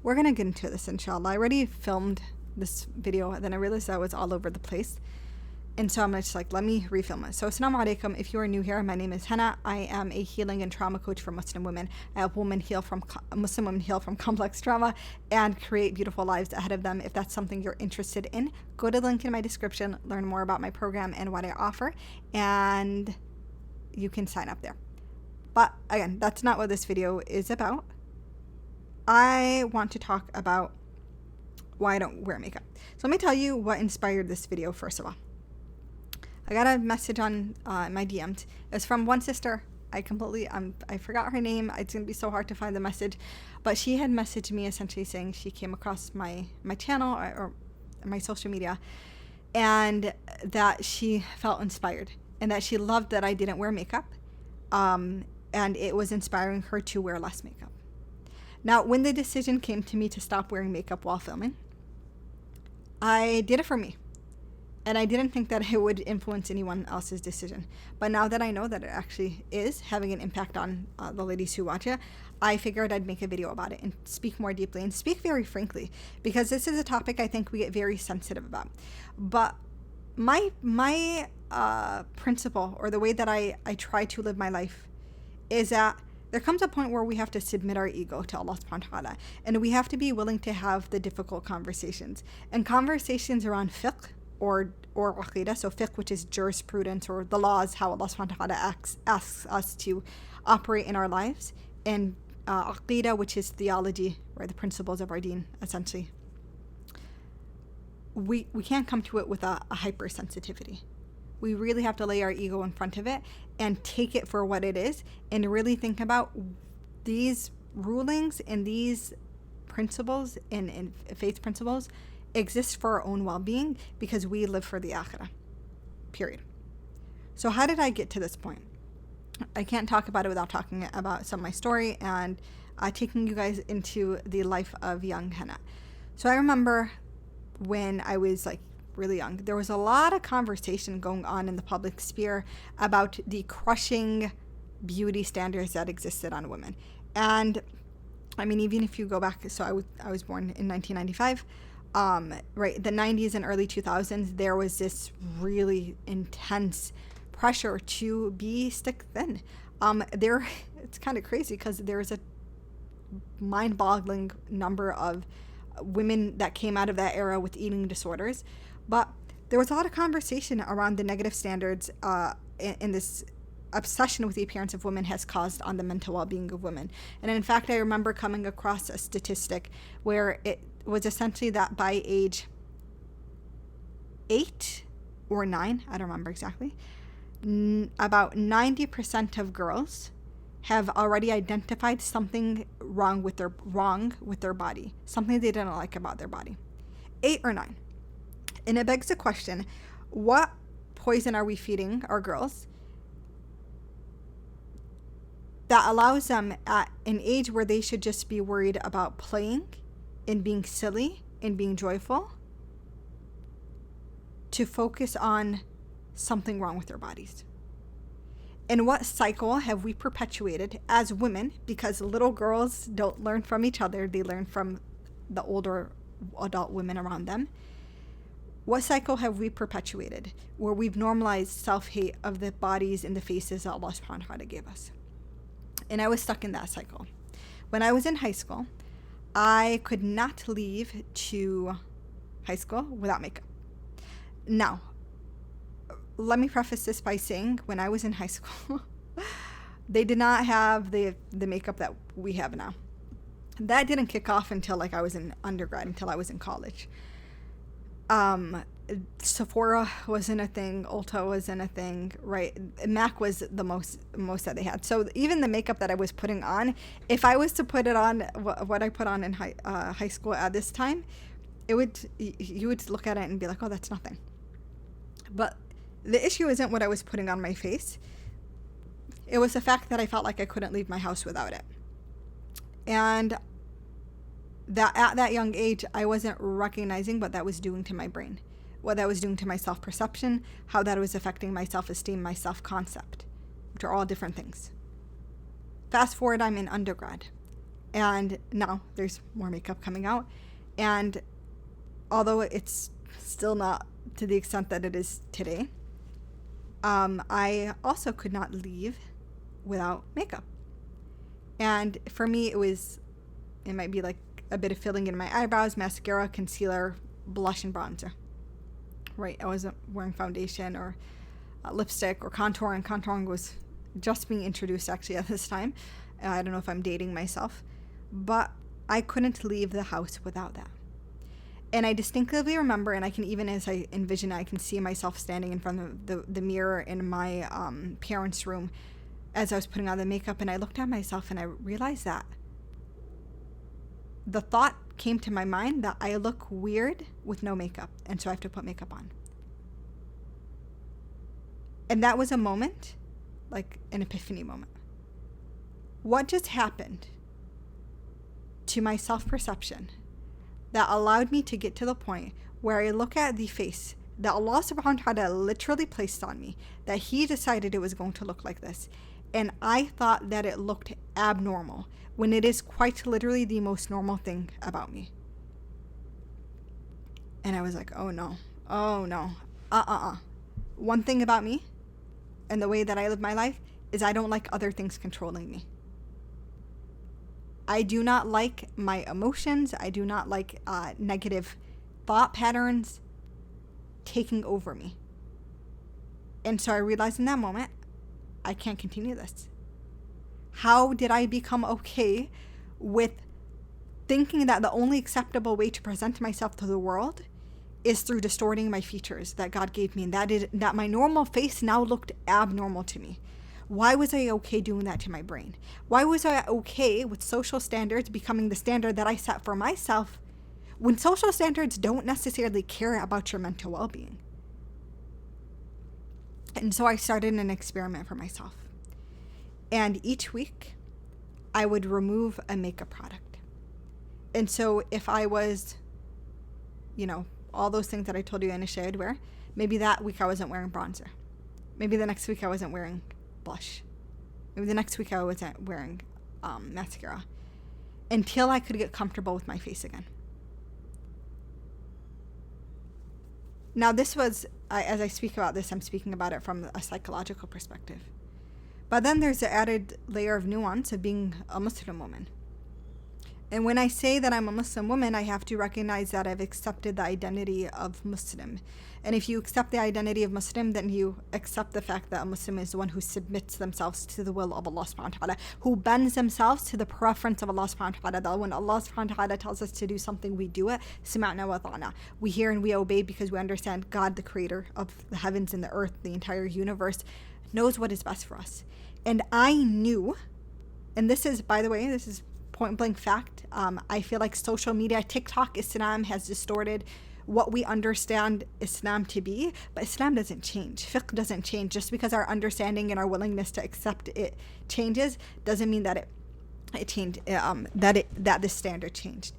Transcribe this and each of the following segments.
we're going to get into this, inshallah. I already filmed this video, and then I realized I was all over the place. And so I'm just like, let me refilm it. So assalamu alaikum. If you are new here, my name is Hannah. I am a healing and trauma coach for Muslim women. I help Muslim women heal from complex trauma and create beautiful lives ahead of them. If that's something you're interested in, go to the link in my description, learn more about my program and what I offer, and you can sign up there. But again, that's not what this video is about. I want to talk about why I don't wear makeup. So let me tell you what inspired this video, first of all. I got a message on my DMs. It was from one sister. I forgot her name. It's going to be so hard to find the message. But she had messaged me essentially saying she came across my channel or my social media, and that she felt inspired and that she loved that I didn't wear makeup. And it was inspiring her to wear less makeup. Now, when the decision came to me to stop wearing makeup while filming, I did it for me. And I didn't think that it would influence anyone else's decision. But now that I know that it actually is having an impact on the ladies who watch it, I figured I'd make a video about it and speak more deeply and speak very frankly, because this is a topic I think we get very sensitive about. But my principle, or the way that I try to live my life, is that there comes a point where we have to submit our ego to Allah subhanahu wa ta'ala, and we have to be willing to have the difficult conversations. And conversations around fiqh or aqidah, so fiqh, which is jurisprudence or the laws, how Allah subhanahu wa ta'ala asks us to operate in our lives, and aqidah, which is theology, right, the principles of our deen, essentially. We can't come to it with a hypersensitivity. We really have to lay our ego in front of it and take it for what it is, and really think about these rulings and these principles and faith principles exist for our own well-being, because we live for the akhirah, period. So how did I get to this point? I can't talk about it without talking about some of my story and taking you guys into the life of young Hannah. So I remember when I was like really young, there was a lot of conversation going on in the public sphere about the crushing beauty standards that existed on women. And I mean, even if you go back, so I was born in 1995, right, the 90s and early 2000s, there was this really intense pressure to be stick thin. It's kind of crazy because there's a mind-boggling number of women that came out of that era with eating disorders, but there was a lot of conversation around the negative standards in this obsession with the appearance of women has caused on the mental well-being of women. And in fact, I remember coming across a statistic where it was essentially that by age 8 or 9, I don't remember exactly, about 90% of girls have already identified something wrong with their body, something they didn't like about their body. 8 or 9. And it begs the question, what poison are we feeding our girls that allows them at an age where they should just be worried about playing and being silly and being joyful to focus on something wrong with their bodies? And what cycle have we perpetuated as women? Because little girls don't learn from each other, they learn from the older adult women around them. What cycle have we perpetuated where we've normalized self-hate of the bodies and the faces that Allah subhanahu wa ta'ala gave us? And I was stuck in that cycle. When I was in high school, I could not leave to high school without makeup. Now, let me preface this by saying, when I was in high school, they did not have the makeup that we have now. That didn't kick off until like I was in undergrad, until I was in college. Sephora wasn't a thing, Ulta wasn't a thing, right? MAC was the most that they had. So even the makeup that I was putting on, if I was to put it on what I put on in high school at this time, you would look at it and be like, oh, that's nothing. But the issue isn't what I was putting on my face. It was the fact that I felt like I couldn't leave my house without it. And that at that young age, I wasn't recognizing what that was doing to my brain, what that was doing to my self-perception, how that was affecting my self-esteem, my self-concept, which are all different things. Fast forward, I'm in undergrad. And now there's more makeup coming out. And although it's still not to the extent that it is today, I also could not leave without makeup. And for me, it might be like a bit of filling in my eyebrows, mascara, concealer, blush, and bronzer. Right? I wasn't wearing foundation or lipstick or contour, and contouring was just being introduced actually at this time. I don't know if I'm dating myself, but I couldn't leave the house without that. And I distinctly remember, and I can even, as I envision, I can see myself standing in front of the mirror in my parents' room as I was putting on the makeup, and I looked at myself and I realized that the thought came to my mind that I look weird with no makeup, and so I have to put makeup on. And that was a moment, like an epiphany moment. What just happened to my self-perception that allowed me to get to the point where I look at the face that Allah subhanahu wa ta'ala literally placed on me, that He decided it was going to look like this, and I thought that it looked abnormal when it is quite literally the most normal thing about me. And I was like, oh no, one thing about me and the way that I live my life is I don't like other things controlling me. I do not like my emotions. I do not like negative thought patterns taking over me. And so I realized in that moment, I can't continue this. How did I become okay with thinking that the only acceptable way to present myself to the world is through distorting my features that God gave me, and that my normal face now looked abnormal to me? Why was I okay doing that to my brain? Why was I okay with social standards becoming the standard that I set for myself when social standards don't necessarily care about your mental well-being? And so I started an experiment for myself. And each week, I would remove a makeup product. And so if I was, all those things that I told you initially I'd wear, maybe that week I wasn't wearing bronzer. Maybe the next week I wasn't wearing blush. Maybe the next week I wasn't wearing mascara, until I could get comfortable with my face again. Now this was, as I speak about this, I'm speaking about it from a psychological perspective. But then there's the added layer of nuance of being a Muslim woman. And when I say that I'm a Muslim woman, I have to recognize that I've accepted the identity of Muslim. And if you accept the identity of Muslim, then you accept the fact that a Muslim is the one who submits themselves to the will of Allah subhanahu wa ta'ala, who bends themselves to the preference of Allah subhanahu wa ta'ala. When Allah subhanahu wa ta'ala tells us to do something, we do it. Sima'na wa ta'na. We hear and we obey because we understand God, the creator of the heavens and the earth, the entire universe, knows what is best for us. And I knew, and this is, by the way, this is point blank fact. I feel like social media, TikTok, Islam has distorted what we understand Islam to be, but Islam doesn't change. Fiqh doesn't change. Just because our understanding and our willingness to accept it changes doesn't mean that it changed. That the standard changed.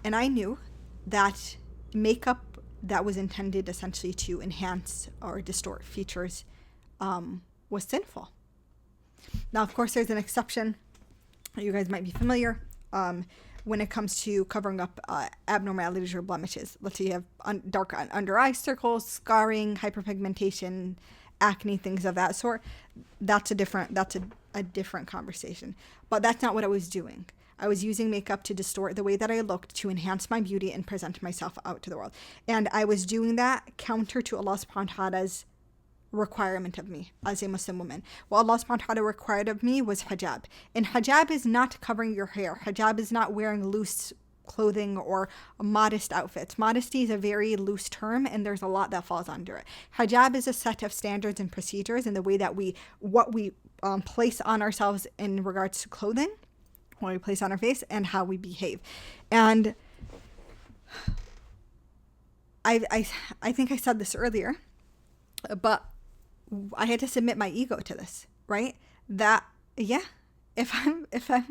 And I knew that makeup that was intended essentially to enhance or distort features was sinful. Now, of course, there's an exception. You guys might be familiar when it comes to covering up abnormalities or blemishes. Let's say you have dark under eye circles, scarring, hyperpigmentation, acne, things of that sort. That's a different conversation. But that's not what I was doing. I was using makeup to distort the way that I looked, to enhance my beauty and present myself out to the world. And I was doing that counter to Allah subhanahu wa ta'ala's requirement of me as a Muslim woman. What Allah subhanahu wa ta'ala required of me was hijab. And hijab is not covering your hair. Hijab is not wearing loose clothing or modest outfits. Modesty is a very loose term, and there's a lot that falls under it. Hijab is a set of standards and procedures in the way that what we place on ourselves in regards to clothing, what we place on our face, and how we behave. And I think I said this earlier, but I had to submit my ego to this, right? That, yeah, if I'm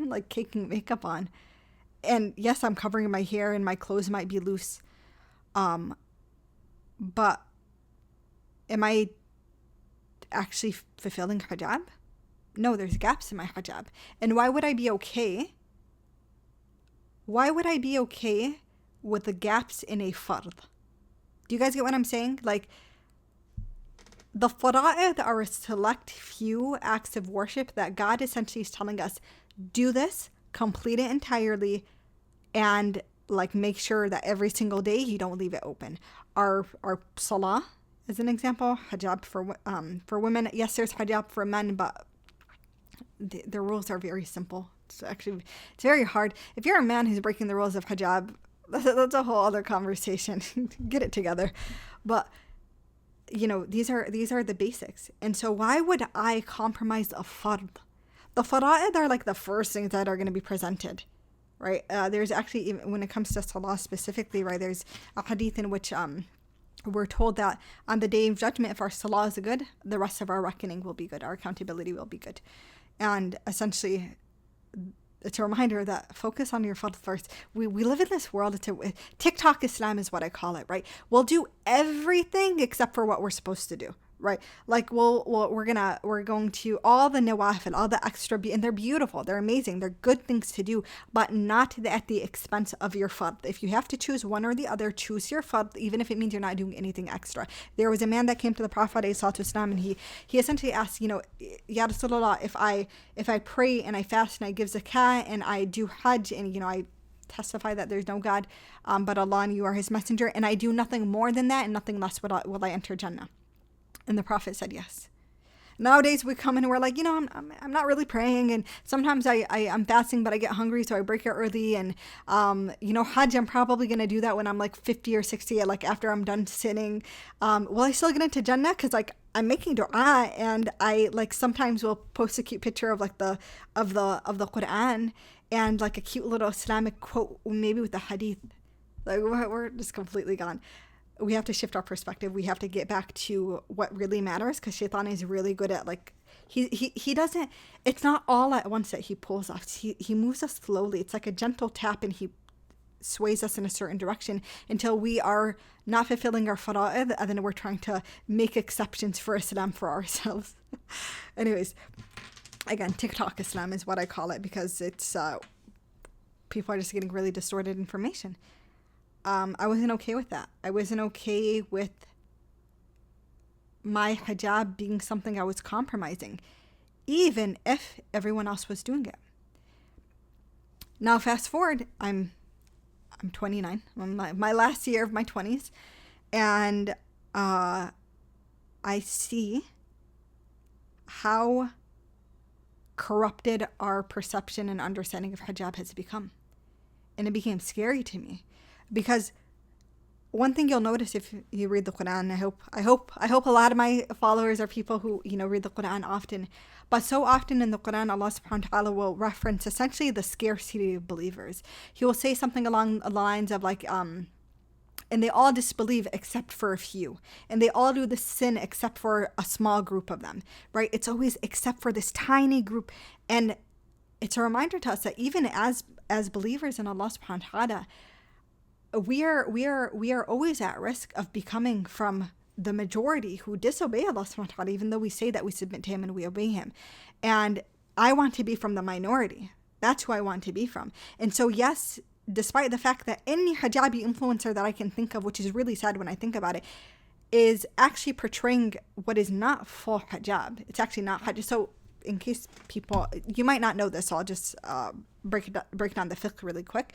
like caking makeup on, and yes, I'm covering my hair and my clothes might be loose, but am I actually fulfilling hijab? No, there's gaps in my hijab. And why would I be okay why would I be okay with the gaps in a fard? Do you guys get what I'm saying? Like, the fara'id are a select few acts of worship that God essentially is telling us, do this, complete it entirely, and like make sure that every single day you don't leave it open. Our salah, as an example, hijab for women. Yes, there's hijab for men, but the rules are very simple. It's very hard. If you're a man who's breaking the rules of hijab, that's a whole other conversation. Get it together. But you know, these are the basics. And so why would I compromise a fard? The fara'id are like the first things that are going to be presented, right? There's actually, when it comes to salah specifically, right, there's a hadith in which we're told that on the day of judgment, if our salah is good, the rest of our reckoning will be good, our accountability will be good. And essentially, it's a reminder that focus on your fard first. We live in this world. TikTok Islam is what I call it, right? We'll do everything except for what we're supposed to do, right? Like we're going to all the nawafil, all the extra, and they're beautiful, they're amazing, they're good things to do, but not at the expense of your fard. If you have to choose one or the other, choose your fard, even if it means you're not doing anything extra. There was a man that came to the Prophet ﷺ, and he essentially asked, you know, Ya Rasulullah, if I pray and I fast and I give zakah and I do hajj and, you know, I testify that there's no God but Allah and you are his messenger, and I do nothing more than that and nothing less, will I enter Jannah? And the Prophet said yes. Nowadays we come in and we're like, you know, I'm not really praying, and sometimes I'm fasting, but I get hungry, so I break it early. And you know, Hajj, I'm probably gonna do that when I'm like 50 or 60, like after I'm done sitting. Will I still get into Jannah? Because like I'm making dua, and I like sometimes will post a cute picture of like the Quran and like a cute little Islamic quote, maybe with the hadith. Like we're just completely gone. We have to shift our perspective. We have to get back to what really matters, because shaitan is really good at like, he doesn't, it's not all at once that he pulls off. He moves us slowly. It's like a gentle tap, and he sways us in a certain direction until we are not fulfilling our fara'id, and then we're trying to make exceptions for Islam for ourselves. Anyways, again, TikTok Islam is what I call it, because it's, people are just getting really distorted information. I wasn't okay with that. I wasn't okay with my hijab being something I was compromising, even if everyone else was doing it. Now, fast forward, I'm 29. I'm my last year of my 20s, and I see how corrupted our perception and understanding of hijab has become. And it became scary to me. Because one thing you'll notice if you read the Quran, I hope a lot of my followers are people who, you know, read the Quran often. But so often in the Quran, Allah subhanahu wa ta'ala will reference essentially the scarcity of believers. He will say something along the lines of like, and they all disbelieve except for a few. And they all do the sin except for a small group of them, right? It's always except for this tiny group. And it's a reminder to us that even as believers in Allah subhanahu wa ta'ala, we are always at risk of becoming from the majority who disobey Allah subhanahu wa ta'ala, even though we say that we submit to him and we obey him. And I want to be from the minority. That's who I want to be from. And so yes, despite the fact that any hijabi influencer that I can think of, which is really sad when I think about it, is actually portraying what is not full hijab. It's actually not hijab. So in case people, you might not know this, so I'll just break down the fiqh really quick.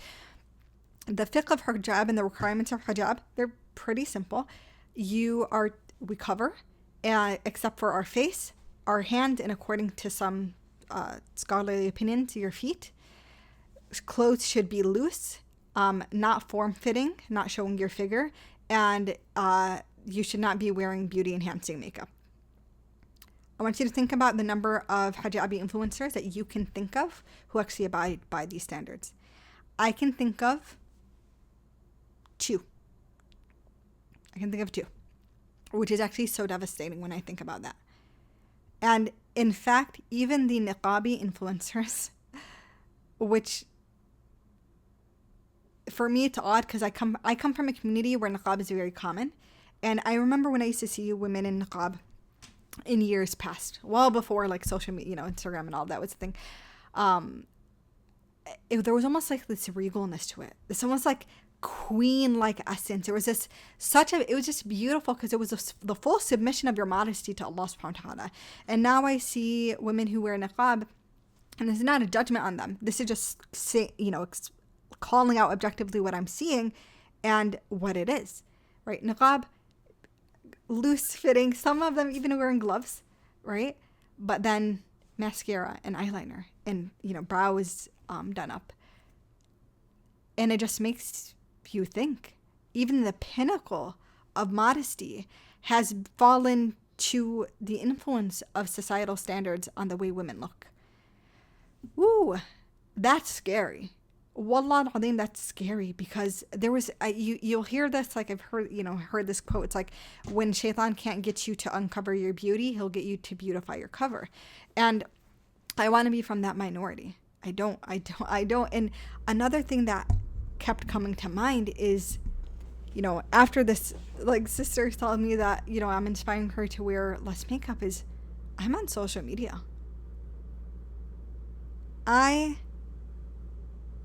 The fiqh of hijab and the requirements of hijab, they're pretty simple. We cover, except for our face, our hand, and according to some scholarly opinions, your feet. Clothes should be loose, not form-fitting, not showing your figure, and you should not be wearing beauty-enhancing makeup. I want you to think about the number of hijabi influencers that you can think of who actually abide by these standards. I can think of two, which is actually so devastating when I think about that. And in fact, even the niqabi influencers, which for me it's odd because I come from a community where niqab is very common. And I remember when I used to see women in niqab in years past, well before like social media, Instagram and all that was the thing. there was almost like this regalness to it. It's almost like queen-like essence. There was this it was just beautiful because it was the full submission of your modesty to Allah subhanahu wa ta'ala. And now I see women who wear niqab, and this is not a judgment on them. This is just calling out objectively what I'm seeing and what it is, right? Niqab, loose fitting, some of them even wearing gloves, right? But then mascara and eyeliner and, brow is done up. And it just makes you think. Even the pinnacle of modesty has fallen to the influence of societal standards on the way women look. Woo, that's scary. Wallah al-Azim, that's scary, because there was you'll hear this, like I've heard this quote. It's like, when shaitan can't get you to uncover your beauty, he'll get you to beautify your cover. And I want to be from that minority. I don't. And another thing that kept coming to mind is, after this, like, sister telling me that, I'm inspiring her to wear less makeup, is I'm on social media. I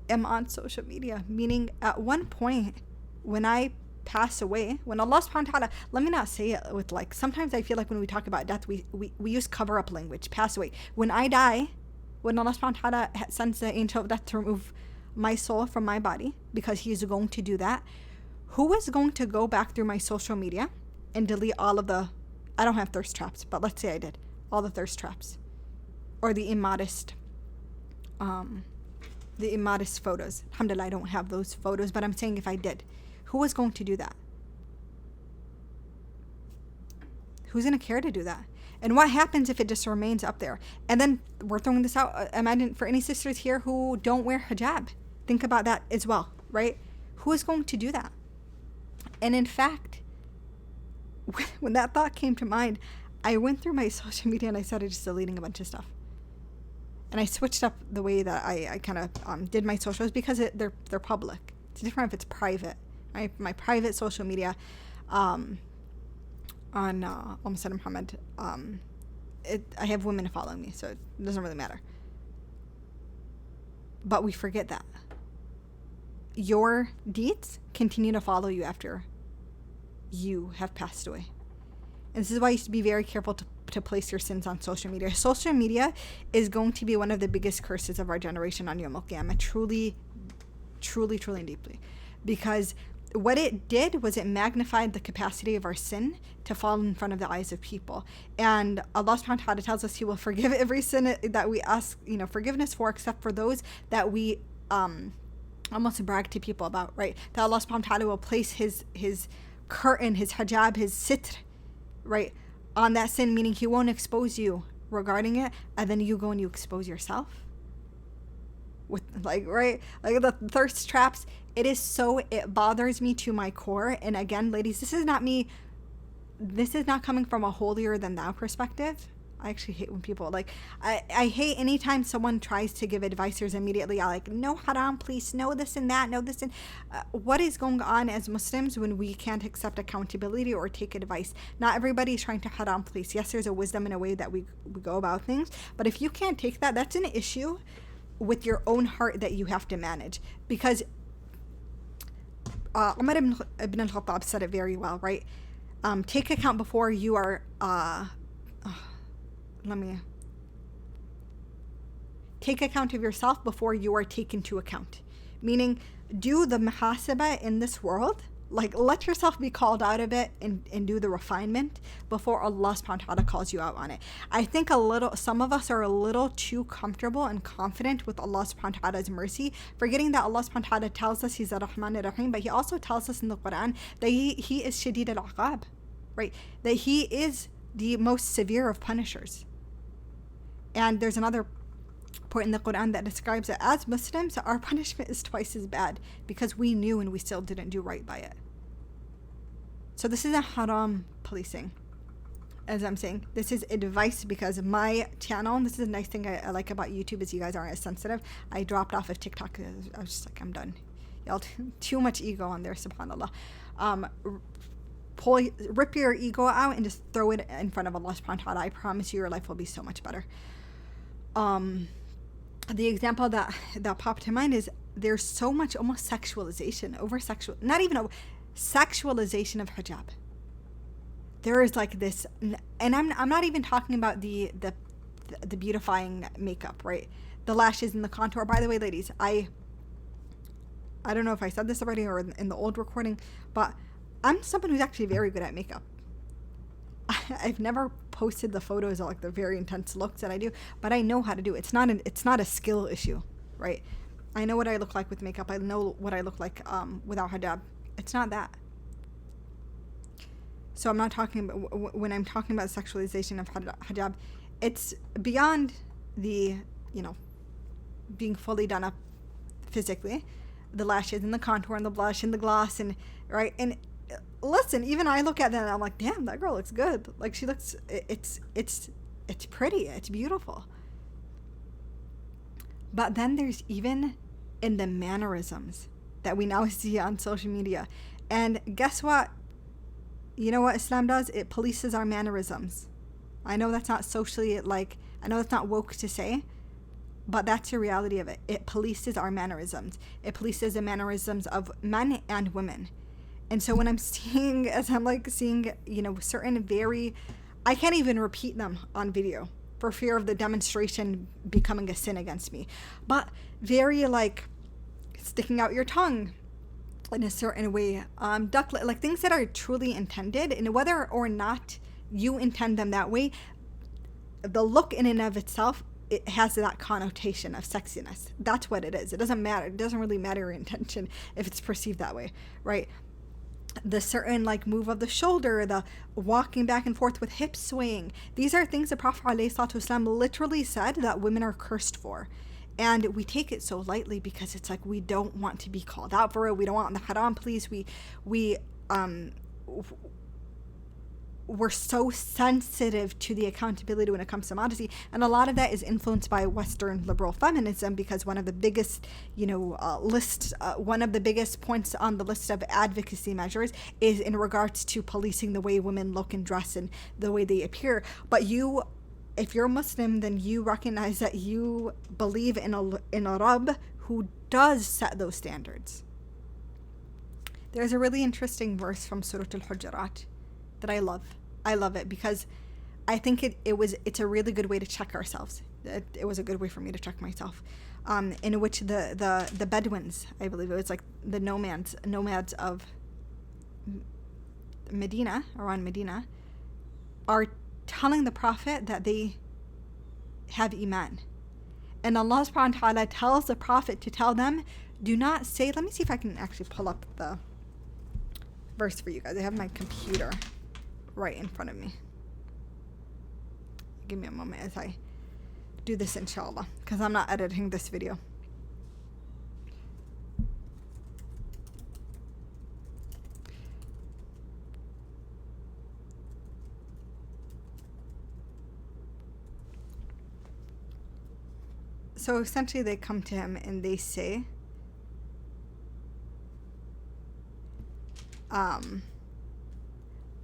am on social media, meaning at one point when I pass away, when Allah subhanahu wa ta'ala, let me not say it with, like, sometimes I feel like when we talk about death, we use cover up language, pass away. When I die, when Allah subhanahu wa ta'ala sends the angel of death to remove my soul from my body, because He's going to do that, who is going to go back through my social media and delete all of the, I don't have thirst traps, but let's say I did, all the thirst traps or the immodest photos. Alhamdulillah, I don't have those photos, but I'm saying if I did, who is going to do that? Who's going to care to do that? And what happens if it just remains up there? And then we're throwing this out. Imagine for any sisters here who don't wear hijab. Think about that as well, right? Who is going to do that? And in fact, when that thought came to mind, I went through my social media and I started just deleting a bunch of stuff. And I switched up the way that I kind of did my socials, because they're public. It's different if it's private. Right? My private social media on Muhammad Muhammad, I have women following me, so it doesn't really matter. But we forget that your deeds continue to follow you after you have passed away. And this is why you should be very careful to place your sins on social media. Social media is going to be one of the biggest curses of our generation on Yawm al-Qiyamah. Truly, truly, truly, deeply. Because what it did was it magnified the capacity of our sin to fall in front of the eyes of people. And Allah subhanahu wa ta'ala tells us He will forgive every sin that we ask, forgiveness for, except for those that we almost brag to people about, right? That Allah subhanahu wa ta'ala will place His curtain, His hijab, His sitr, right, on that sin, meaning He won't expose you regarding it, and then you go and you expose yourself with, like, right, like the thirst traps. It bothers me to my core. And again, ladies, this is not coming from a holier than thou perspective. I actually hate when people, like, I hate anytime someone tries to give advice. There's immediately like, no haram, please, no this and that, no this and what is going on as Muslims when we can't accept accountability or take advice? Not everybody is trying to haram, please. Yes, there's a wisdom in a way that we go about things, but if you can't take that, that's an issue with your own heart that you have to manage. Because Umar ibn al-Khattab said it very well, right? Take account before you are take account of yourself before you are taken to account. Meaning, do the muhasabah in this world, like, let yourself be called out of it and do the refinement before Allah subhanahu wa ta'ala calls you out on it. I think some of us are a little too comfortable and confident with Allah subhanahu wa ta'ala's mercy, forgetting that Allah subhanahu wa ta'ala tells us He's ar-Rahman ar-Rahim, but He also tells us in the Quran that He is Shadid al-Aqab, right? That He is the most severe of punishers. And there's another point in the Quran that describes that as Muslims, our punishment is twice as bad because we knew and we still didn't do right by it. So this isn't haram policing, as I'm saying. This is advice, because my channel, and this is a nice thing I like about YouTube, is you guys aren't as sensitive. I dropped off of TikTok. I was just like, I'm done. Y'all too much ego on there, subhanAllah. Rip your ego out and just throw it in front of Allah subhanahu wa ta'ala. I promise you your life will be so much better. the example that popped to mind is there's so much almost sexualization, not even sexualization of hijab. There is like this, and I'm not even talking about the beautifying makeup, right? The lashes and the contour. By the way, ladies, I don't know if I said this already or in the old recording, but I'm someone who's actually very good at makeup. I've never posted the photos of like the very intense looks that I do, but I know how to do it. It's not a skill issue, right? I know what I look like with makeup. I know what I look like without hijab. It's not that. So I'm not talking about, when I'm talking about sexualization of hijab, it's beyond the, being fully done up physically, the lashes and the contour and the blush and the gloss and right. And listen, even I look at that and I'm like, damn, that girl looks good. Like she looks, it's pretty, it's beautiful. But then there's even in the mannerisms that we now see on social media. And guess what? You know what Islam does? It polices our mannerisms. I know that's not socially, I know that's not woke to say, but that's the reality of it. It polices our mannerisms. It polices the mannerisms of men and women. And so when I'm seeing, certain I can't even repeat them on video for fear of the demonstration becoming a sin against me. But very sticking out your tongue in a certain way, things that are truly intended, and whether or not you intend them that way, the look in and of itself, it has that connotation of sexiness. That's what it is. It doesn't matter. It doesn't really matter your intention if it's perceived that way, right? The certain move of the shoulder, the walking back and forth with hips swaying. These are things the Prophet ﷺ literally said that women are cursed for. And we take it so lightly because it's like we don't want to be called out for it. We don't want the haram police. We're so sensitive to the accountability when it comes to modesty, and a lot of that is influenced by Western liberal feminism, because one of the biggest one of the biggest points on the list of advocacy measures is in regards to policing the way women look and dress and the way they appear. But if you're Muslim, then you recognize that you believe in a Rabb who does set those standards. There's a really interesting verse from Surah Al-Hujurat that I love. I love it because I think it's a really good way to check ourselves. It was a good way for me to check myself. In which the Bedouins, I believe it was the nomads of Medina, around Medina, are telling the Prophet that they have Iman. And Allah subhanahu wa ta'ala tells the Prophet to tell them, do not say, let me see if I can actually pull up the verse for you guys. I have my computer right in front of me. Give me a moment as I do this, inshallah, because I'm not editing this video. So essentially they come to him and they say,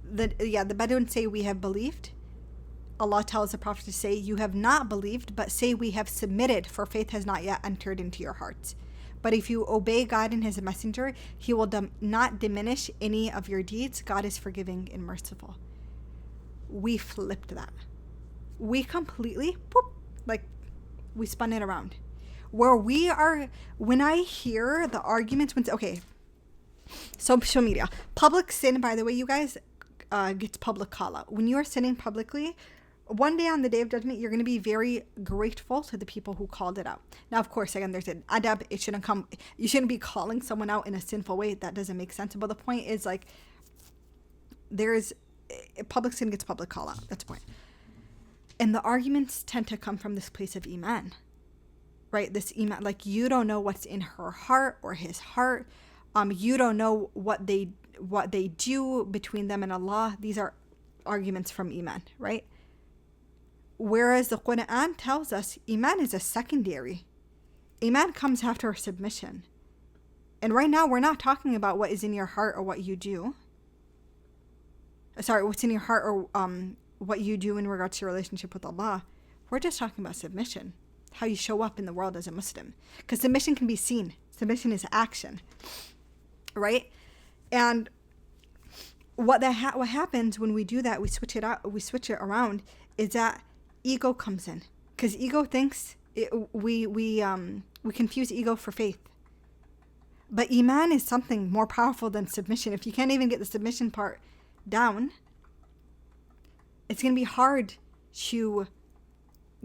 the Bedouins say, we have believed. Allah tells the Prophet to say, you have not believed, but say we have submitted, for faith has not yet entered into your hearts. But if you obey God and his messenger, he will not diminish any of your deeds. God is forgiving and merciful. We flipped that. We completely, we spun it around. When I hear the arguments, social media. Public sin, by the way, you guys, gets public call out. When you are sinning publicly, one day on the day of judgment, you're going to be very grateful to the people who called it out. Now, of course, again, there's an adab. You shouldn't be calling someone out in a sinful way. That doesn't make sense. But the point is, public sin gets public call out. That's the point. And the arguments tend to come from this place of Iman, right? This Iman, you don't know what's in her heart or his heart. You don't know what they do between them and Allah. These are arguments from Iman, right? Whereas the Quran tells us Iman is a secondary. Iman comes after submission. And right now we're not talking about what is in your heart or what you do. What's in your heart or what you do in regards to your relationship with Allah. We're just talking about submission. how you show up in the world as a Muslim. Because submission can be seen. Submission is action, right? And what happens when we do that, we switch it around, is that ego comes in. Because ego thinks, we confuse ego for faith. But Iman is something more powerful than submission. If you can't even get the submission part down, it's going to be hard to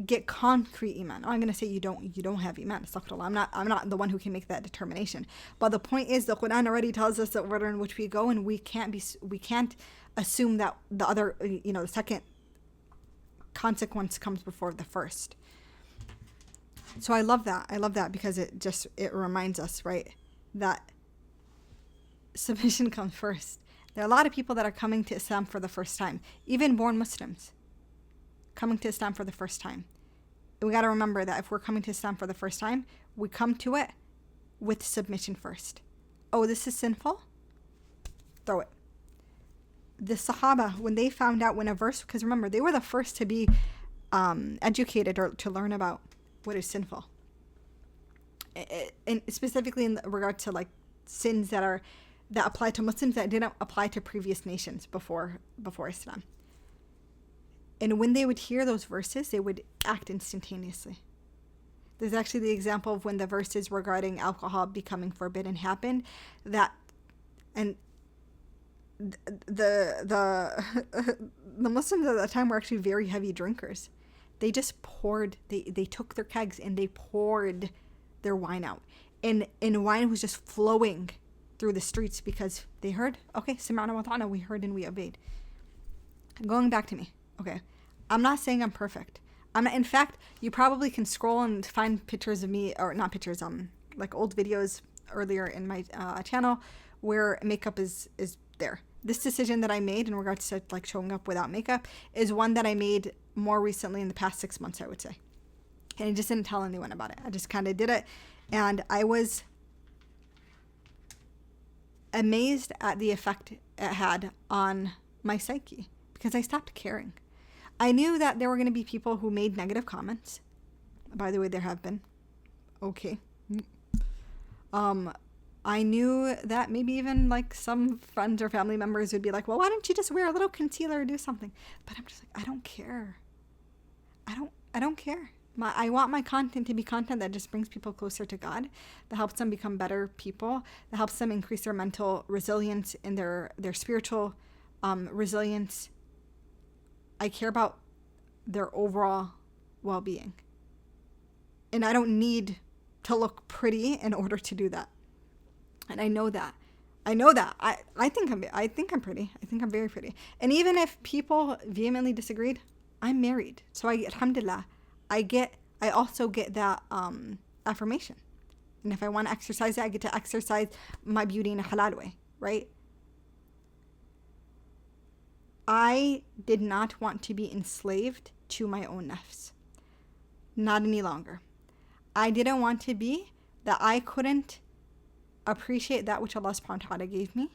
get concrete Iman. I'm going to say you don't have Iman. Astaghfirullah. I'm not the one who can make that determination. But the point is, the Quran already tells us the order in which we go, and we can't assume that the other, the second consequence comes before the first. So I love that because it reminds us, right, that submission comes first. There are a lot of people that are coming to Islam for the first time, even born Muslims, coming to Islam for the first time. And we got to remember that if we're coming to Islam for the first time, we come to it with submission first. Oh, this is sinful? Throw it. The Sahaba, when they found out when a verse, because remember, they were the first to be educated or to learn about what is sinful. And specifically in regard to like sins that apply to Muslims that didn't apply to previous nations before Islam. And when they would hear those verses, they would act instantaneously. There's actually the example of when the verses regarding alcohol becoming forbidden happened, and the Muslims at that time were actually very heavy drinkers. They just poured, they took their kegs and they poured their wine out. And wine was just flowing through the streets because they heard, okay, Sami'na wa ta'ana, we heard and we obeyed. Going back to me, okay, I'm not saying I'm perfect. In fact, you probably can scroll and find pictures of me, or not pictures, like old videos earlier in my channel where makeup is there. This decision that I made in regards to like showing up without makeup is one that I made more recently in the past 6 months, I would say. And I just didn't tell anyone about it. I just kind of did it. And I was amazed at the effect it had on my psyche because I stopped caring. I knew that there were going to be people who made negative comments. By the way, there have been. Okay. I knew that maybe even like some friends or family members would be like, well, why don't you just wear a little concealer or do something? But I'm just like, I don't care. I don't care. I want my content to be content that just brings people closer to God, that helps them become better people, that helps them increase their mental resilience and their spiritual resilience. I care about their overall well-being. And I don't need to look pretty in order to do that. And I know that. I think I'm pretty. I think I'm very pretty. And even if people vehemently disagreed, I'm married. So alhamdulillah, I also get that affirmation. And if I want to exercise it, I get to exercise my beauty in a halal way, right? I did not want to be enslaved to my own nafs. Not any longer. I didn't want to be that I couldn't appreciate that which Allah subhanahu wa ta'ala gave me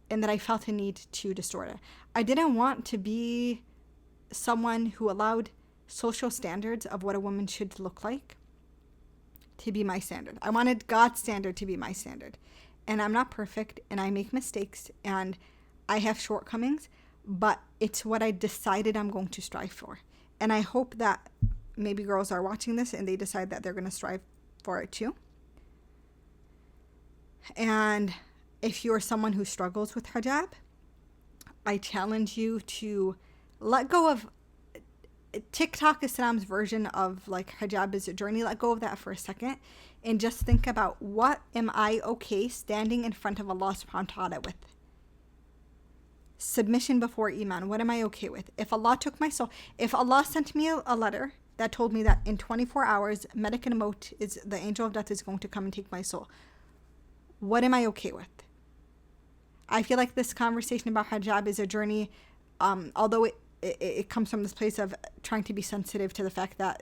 and that I felt a need to distort it. I didn't want to be someone who allowed social standards of what a woman should look like to be my standard. I wanted God's standard to be my standard. And I'm not perfect and I make mistakes and I have shortcomings, but it's what I decided I'm going to strive for. And I hope that maybe girls are watching this and they decide that they're going to strive for it too. And if you're someone who struggles with hijab, I challenge you to let go of TikTok Islam's version of like hijab is a journey. Let go of that for a second and just think about, what am I okay standing in front of Allah subhanahu wa ta'ala with? Submission before Iman. What am I okay with? If Allah took my soul, if Allah sent me a letter that told me that in 24 hours, Malak al-Maut, is the angel of death, is going to come and take my soul, what am I okay with? I feel like this conversation about hijab is a journey, although it comes from this place of trying to be sensitive to the fact that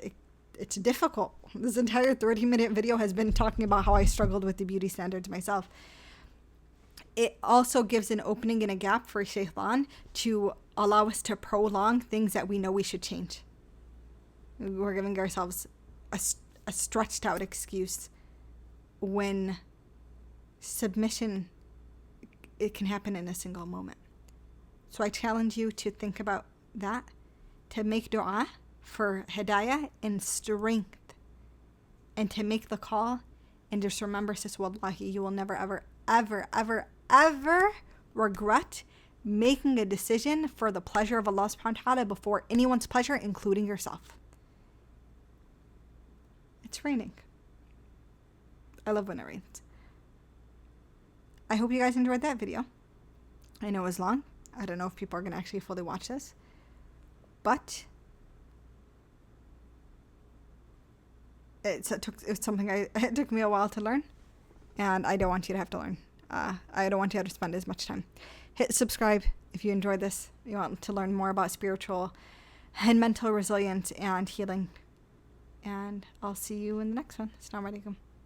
it's difficult. This entire 30-minute video has been talking about how I struggled with the beauty standards myself. It also gives an opening and a gap for shaitan to allow us to prolong things that we know we should change. We're giving ourselves a stretched out excuse when submission, it can happen in a single moment. So I challenge you to think about that, to make dua for hidayah and strength, and to make the call, and just remember, sis, wallahi, you will never, ever, ever, ever, ever regret making a decision for the pleasure of Allah subhanahu wa ta'ala before anyone's pleasure, including yourself. It's raining. I love when it rains. I hope you guys enjoyed that video. I know it was long. I don't know if people are going to actually fully watch this, but it took me a while to learn, and I don't want you to have to learn. I don't want you to spend as much time. Hit subscribe if you enjoyed this. You want to learn more about spiritual and mental resilience and healing. And I'll see you in the next one. Assalamu alaikum.